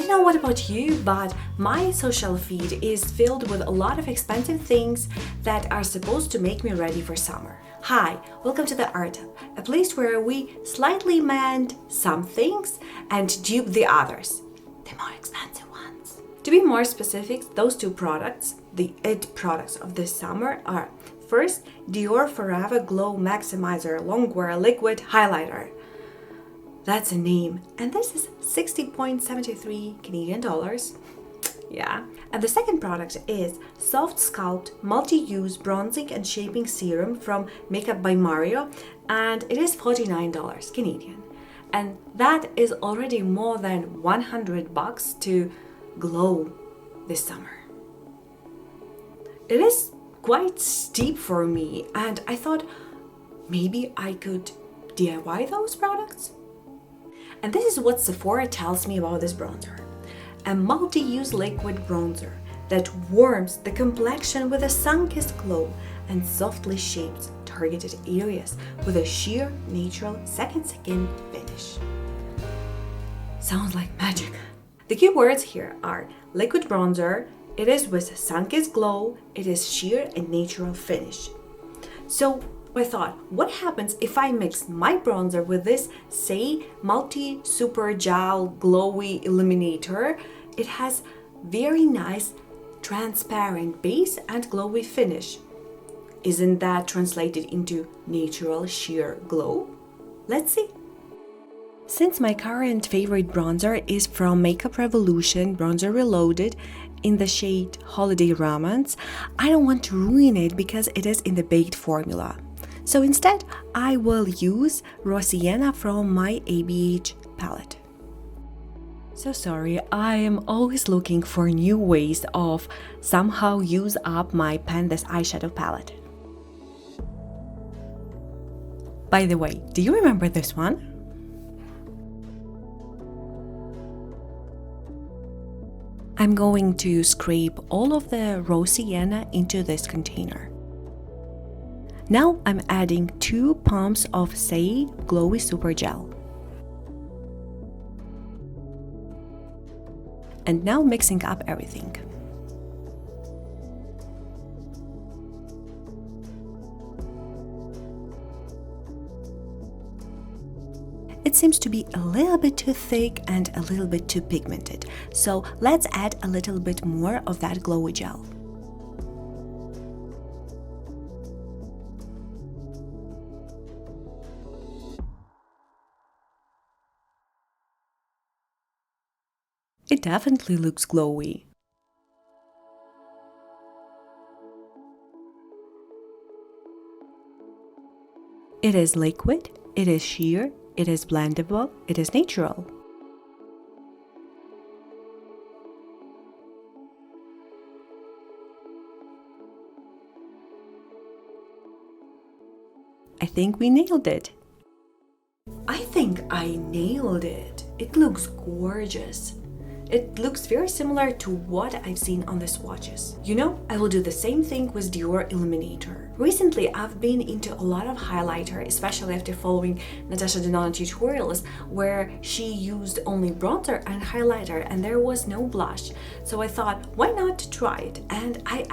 don't know what about you, but my social feed is filled with a lot of expensive things that are supposed to make me ready for summer. Hi, welcome to the Art Hub, a place where we slightly mend some things and dupe the others, the more expensive ones. To be more specific, those two products, the IT products of this summer, are first, DiOR Forever Glow Maximizer Longwear Liquid Highlighter. That's a name, and this is 60.73 Canadian dollars. Yeah. And the second product is Softsculpt Multi-Use Bronzing and Shaping Serum from Makeup by Mario, and it is $49 Canadian. And that is already more than $100 to glow this summer. It is quite steep for me, and I thought maybe I could DIY those products. And this is what Sephora tells me about this bronzer. A multi-use liquid bronzer that warms the complexion with a sun-kissed glow and softly shapes targeted areas with a sheer, natural second skin finish. Sounds like magic. The key words here are liquid bronzer, it is with sun-kissed glow, it is sheer and natural finish. So I thought, what happens if I mix my bronzer with this, say, multi super gel glowy illuminator? It has very nice transparent base and glowy finish. Isn't that translated into natural sheer glow? Let's see. Since my current favorite bronzer is from Makeup Revolution Bronzer Reloaded in the shade Holiday Romance, I don't want to ruin it because it is in the baked formula. So instead, I will use Raw Sienna from my ABH palette. So sorry, I am always looking for new ways of somehow use up my Pandas eyeshadow palette. By the way, do you remember this one? I'm going to scrape all of the Raw Sienna into this container. Now I'm adding 2 pumps of Say Glowy Super Gel. And now mixing up everything. It seems to be a little bit too thick and a little bit too pigmented, so let's add a little bit more of that glowy gel. It definitely looks glowy. It is liquid, it is sheer, it is blendable, it is natural. I think we nailed it. I think I nailed it. It looks gorgeous. It looks very similar to what I've seen on the swatches. You know, I will do the same thing with DiOR Illuminator. Recently, I've been into a lot of highlighter, especially after following Natasha Denona tutorials where she used only bronzer and highlighter and there was no blush. So I thought, why not try it? And I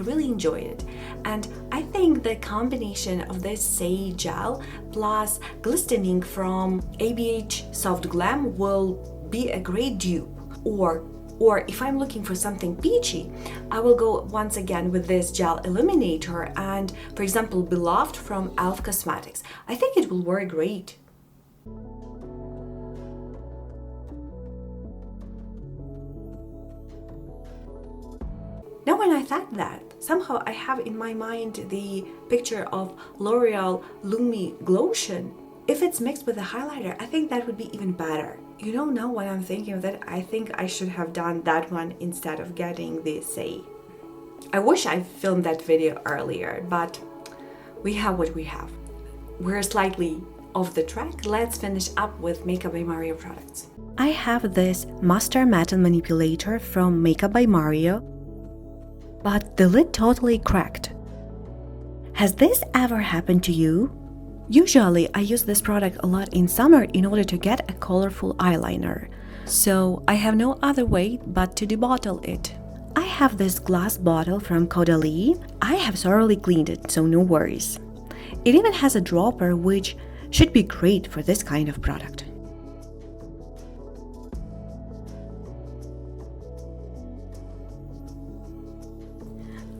really enjoyed it. And I think the combination of this Say gel plus glistening from ABH Soft Glam will be a great dupe. Or if I'm looking for something peachy, I will go once again with this gel illuminator and, for example, Beloved from e.l.f. Cosmetics. I think it will work great. Now when I thought that, somehow I have in my mind the picture of L'Oreal Lumi Glotion. If it's mixed with a highlighter, I think that would be even better. You know, now when I'm thinking of that, I think I should have done that one instead of getting the Say. I wish I filmed that video earlier, but we have what we have. We're slightly off the track. Let's finish up with Makeup by Mario products. I have this Master Matte Manipulator from Makeup by Mario, but the lid totally cracked. Has this ever happened to you? Usually, I use this product a lot in summer in order to get a colorful eyeliner. So I have no other way but to debottle it. I have this glass bottle from Caudalie. I have thoroughly cleaned it, so no worries. It even has a dropper, which should be great for this kind of product.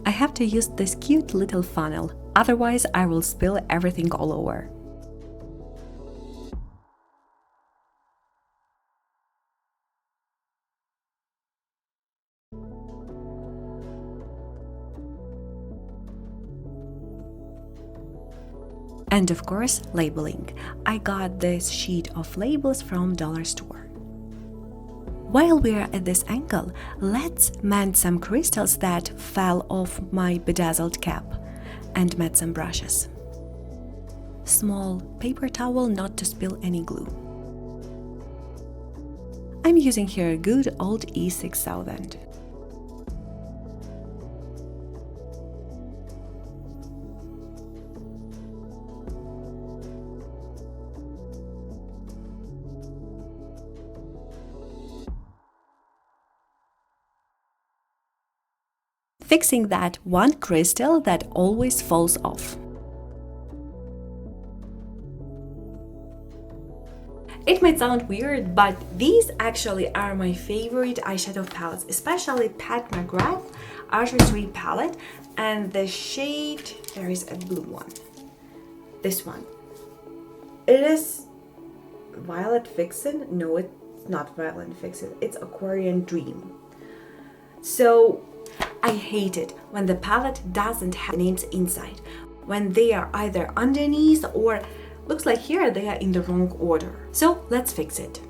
I have to use this cute little funnel, otherwise I will spill everything all over. And of course, labeling. I got this sheet of labels from dollar store. While we're at this angle, let's mend some crystals that fell off my bedazzled cap and met some brushes. Small paper towel not to spill any glue. I'm using here a good old E6000. Fixing that one crystal that always falls off. It might sound weird, but these actually are my favorite eyeshadow palettes, especially Pat McGrath Artistry palette, and the shade, there is a blue one. This one. It is Violet Vixen. No, it's not Violet Vixen. It's Aquarian Dream. So I hate it when the palette doesn't have names inside, when they are either underneath or looks like here they are in the wrong order. So let's fix it.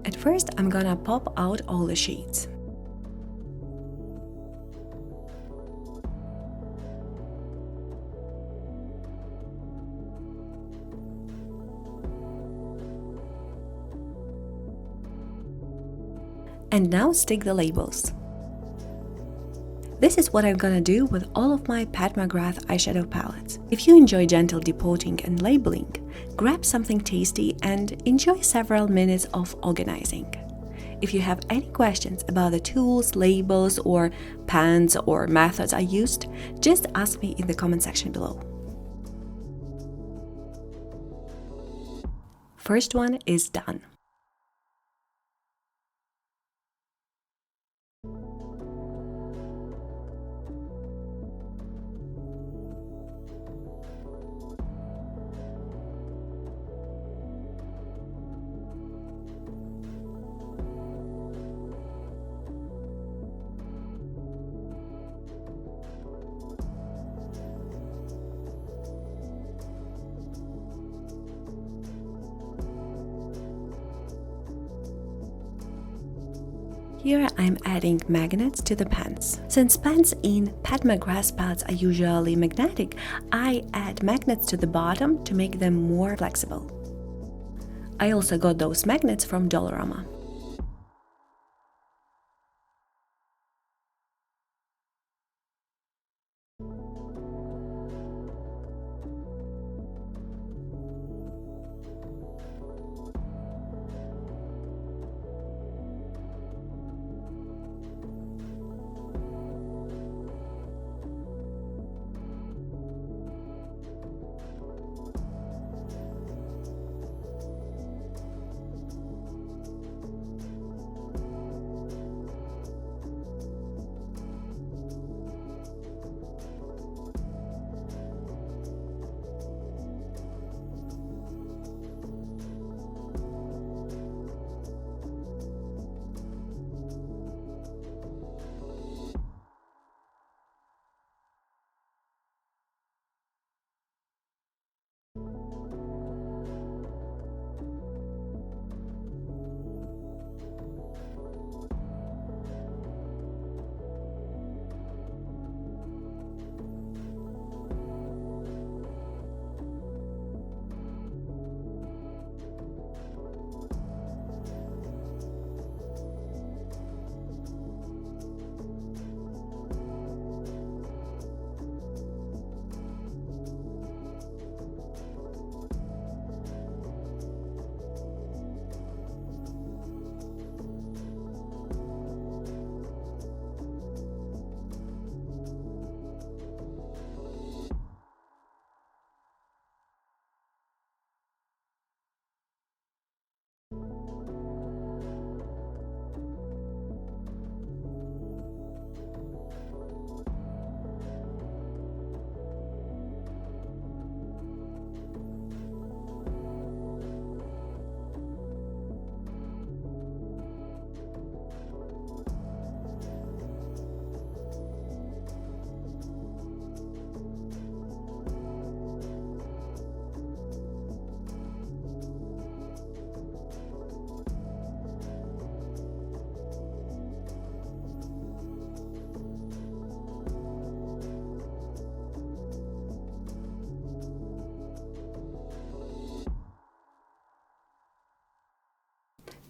At first I'm gonna pop out all the shades. And now stick the labels. This is what I'm gonna do with all of my Pat McGrath eyeshadow palettes. If you enjoy gentle depotting and labeling, grab something tasty and enjoy several minutes of organizing. If you have any questions about the tools, labels, or pans or methods I used, just ask me in the comment section below. First one is done. Here I'm adding magnets to the pans. Since pans in Pat McGrath palettes are usually magnetic, I add magnets to the bottom to make them more flexible. I also got those magnets from Dollarama.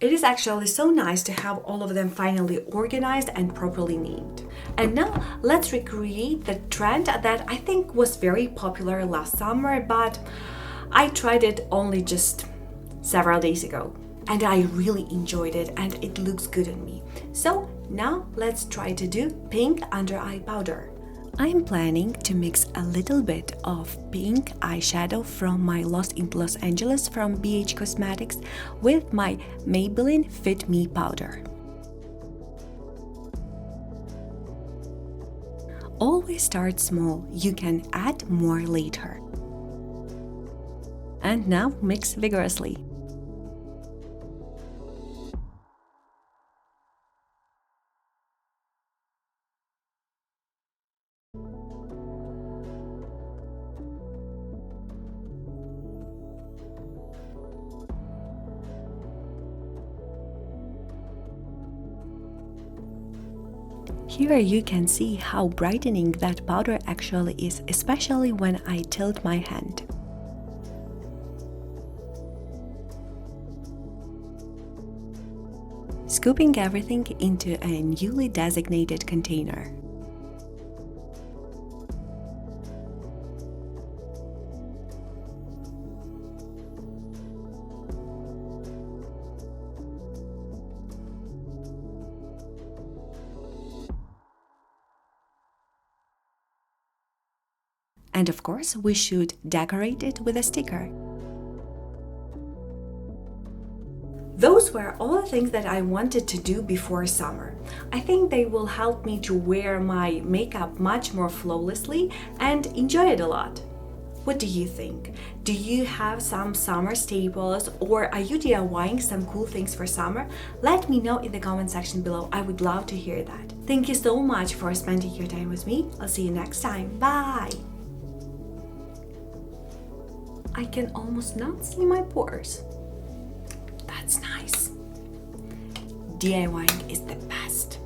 It is actually so nice to have all of them finally organized and properly named. And now let's recreate the trend that I think was very popular last summer, but I tried it only just several days ago. And I really enjoyed it and it looks good on me. So now let's try to do pink under eye powder. I'm planning to mix a little bit of pink eyeshadow from my Lost in Los Angeles from BH Cosmetics with my Maybelline Fit Me powder. Always start small, you can add more later. And now mix vigorously. Here you can see how brightening that powder actually is, especially when I tilt my hand. Scooping everything into a newly designated container. And of course, we should decorate it with a sticker. Those were all the things that I wanted to do before summer. I think they will help me to wear my makeup much more flawlessly and enjoy it a lot. What do you think? Do you have some summer staples or are you DIYing some cool things for summer? Let me know in the comment section below. I would love to hear that. Thank you so much for spending your time with me. I'll see you next time. Bye! I can almost not see my pores. That's nice. DIYing is the best.